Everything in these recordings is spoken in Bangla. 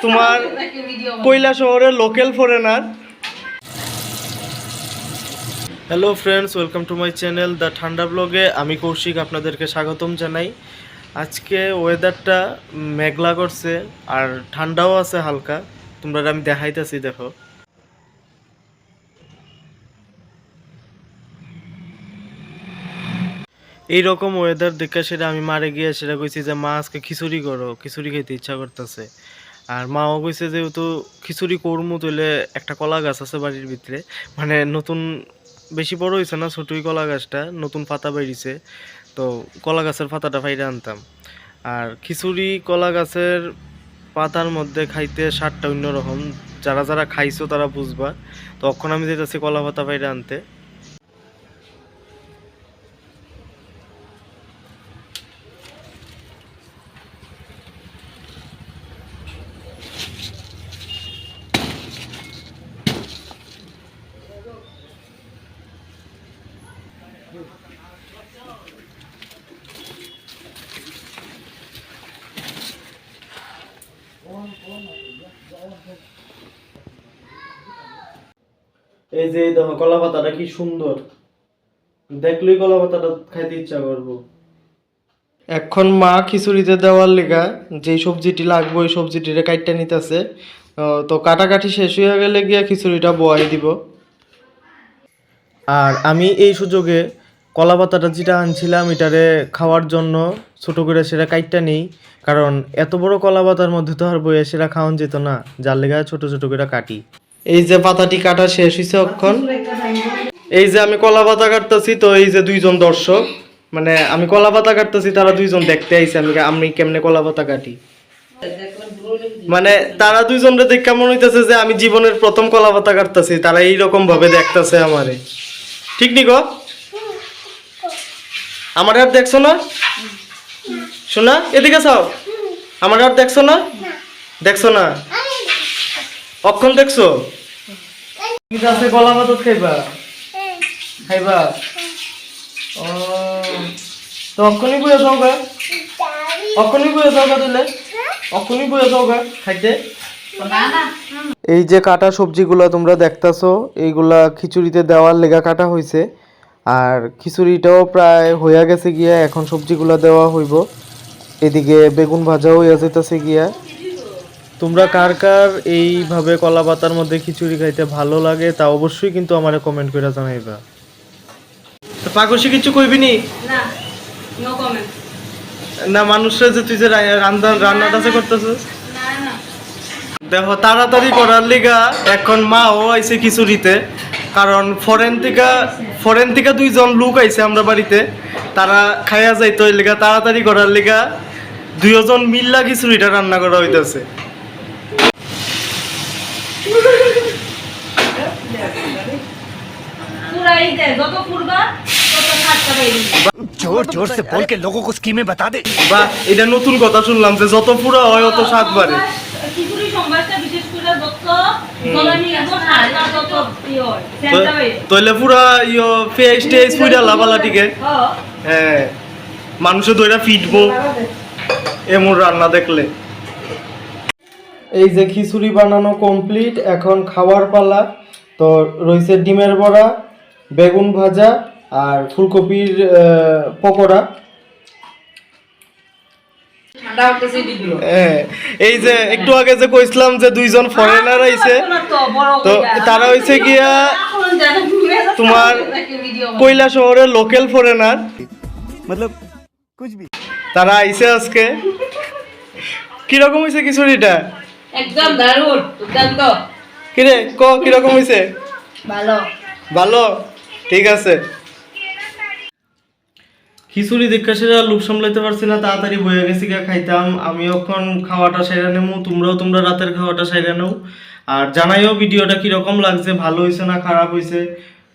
তোমার কয়লা শহরের local foreigner. Hello friends, welcome to my channel the ঠান্ডা ব্লগে। আমি কৌশিক, আপনাদেরকে স্বাগতম জানাই। আজকে ওয়েদারটা মেঘলা করছে আর ঠান্ডাও আছে হালকা। তোমরা আমি দেখাইতেছি, দেখো। এইরকম ওয়েদার দেখে সেটা আমি মারে গিয়ে সেটা কইছি যে মা আজকে খিচুড়ি করো, খিচুড়ি খেতে ইচ্ছা করতেছে। আর মাও কইছে যেহেতু খিচুড়ি করমু তাহলে একটা কলা গাছ আছে বাড়ির ভিতরে, মানে নতুন বেশি বড় হয়েছে না, ছোটই কলা গাছটা, নতুন পাতা বেরিয়েছে, তো কলা গাছের পাতাটা ফাইরে আনতাম। আর খিচুড়ি কলা গাছের পাতার মধ্যে খাইতে স্বাদটা অন্যরকম। যারা যারা খাইছো তারা বুঝবা। তখন আমি যেতেছি কলা পাতা ফাইরে আনতে। এই যে দেখো কলা পাতাটা কি সুন্দর, দেখলেই কলা পাতাটা খাইতে ইচ্ছা করবো। এখন মা খিচুড়িতে দেওয়ার লেগা যে সবজিটি লাগবে ওই সবজিটিরে কাটতে নিতেছে। তো কাটাকাটি শেষ হয়ে গেলে গিয়ে খিচুড়িটা বয়াই দিব। আর আমি এই সুযোগে কলা পাতাটা যেটা আনছিলাম এটারে খাওয়ার জন্য ছোটো করে সেটা কাটতে নেই, কারণ এত বড় কলা পাতার মধ্যে তো আর বইয়ে সেটা খাওয়ান যেত না, যার লেগা ছোট ছোট করে কাটি। এই যে পাতাটি কাটা শেষ হয়েছে এখন। এই যে আমি কলা পাতা কাটতেছি, তো এই যে দুইজন দর্শক, মানে আমি কলা পাতা কাটতেছি, তারা দুইজন দেখতে আইছে আমি কেমনে কলা পাতা কাটি। মানে তারা দুইজনরে দেখ কেমন হইতেছে যে আমি জীবনের প্রথম কলা পাতা কাটতেছি, তারা এইরকম ভাবে দেখতেছে আমারে। ঠিক নি গো? আমার আর দেখছো না? শোনা এদিকে চাও, আমার আর দেখছো না? দেখছো না? অক্ষণ দেখছো? কলা পাতা খাইবা? খাইবা? ও তো অক্ষণই বইয়া যাও গা, অক্ষণই বইয়া যাও গা, দিলে অক্ষণই বইয়া যাও গা খাইতে। এই যে কাটা সবজিগুলো তোমরা দেখতাছো, এইগুলা খিচুড়িতে দেওয়ার লেগা কাটা হয়েছে। আর খিচুড়িটাও প্রায় হইয়া গেছে গিয়া, এখন সবজিগুলো দেওয়া হইব। এদিকে বেগুন ভাজাও হইয়া যেতেছে গিয়া। তোমরা কার কার এইভাবে কলা পাতার মধ্যে খিচুড়ি খাইতে ভালো লাগে তা অবশ্যই কিন্তু আমারে কমেন্ট করে জানাইবা। তো পাকসি কিছু কইবি নি? না, নো কমেন্ট। না মানুষরা যে তুই যে রান্নাটা যে করতেছিস, না না দেখো তাড়াতাড়ি করার লিগা এখন মাও আইছে খিচুড়িতে, কারণ ফরেন থেকে দুইজন লোক আইছে আমরা বাড়িতে, তারা খাইয়া যাইতো, এর লিগা তাড়াতাড়ি করার লিগা দুইজন মিল্লা খিচুড়িটা রান্না করা হইতাছে। পুরাই দে, যত পুরবা তত খাটটা বাইরে। जोर जोर से बोल के लोगों को स्कीमें बता दे। বাহ, এটা নতুন কথা শুনলাম যে যত পুরা হয় অত স্বাদ বাড়ে। খিচুড়ি সম্বারটা বিশেষ করে যত গলানি এত খায় না তত হয় সেন্টা বাইরে। তাইলে পুরা ফেস টেস পুরা লাভালাটিকে হ্যাঁ মানুষে দইরা ফিটবো এমন রান্না দেখলে। এই যে খিচুড়ি বানানো কমপ্লিট, এখন খাওয়ার পালা। তো রয়েছে ডিমের বড়া, বেগুন ভাজা আর ফুলকপির পকোড়া। এই যে একটু আগে যে কইছিলাম যে দুইজন ফরেনার আইছে, তো তারা হইছে গিয়া তোমার কয়লা শহরের লোকাল ফরেনার, मतलब कुछ भी। তারা আইছে আজকে। কিরকম হইছে খিচুড়িটা? একদম দারুণ, দুর্দান্ত। কিরে ক কিরকম হইছে? ভালো ভালো, ঠিক আছে। খিচুড়ি দেখে সেটা লোভ সামলাইতে পারছি না, তাড়াতাড়ি বয়ে গেছি গা খাইতাম। আমি এখন খাওয়াটা সেরা নেবো, তোমরা রাতের খাওয়াটা সেরা নেও। আর জানাইও ভিডিওটা কিরকম লাগছে, ভালো হয়েছে না খারাপ হয়েছে,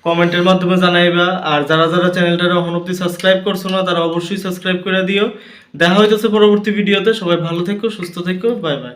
কমেন্টের মাধ্যমে জানাইবা। আর যারা যারা চ্যানেলটা এখন অব্দি সাবস্ক্রাইব করছো না তারা অবশ্যই সাবস্ক্রাইব করে দিও। দেখা হইতেছে পরবর্তী ভিডিওতে। সবাই ভালো থেকো, সুস্থ থেকো, বাই বাই।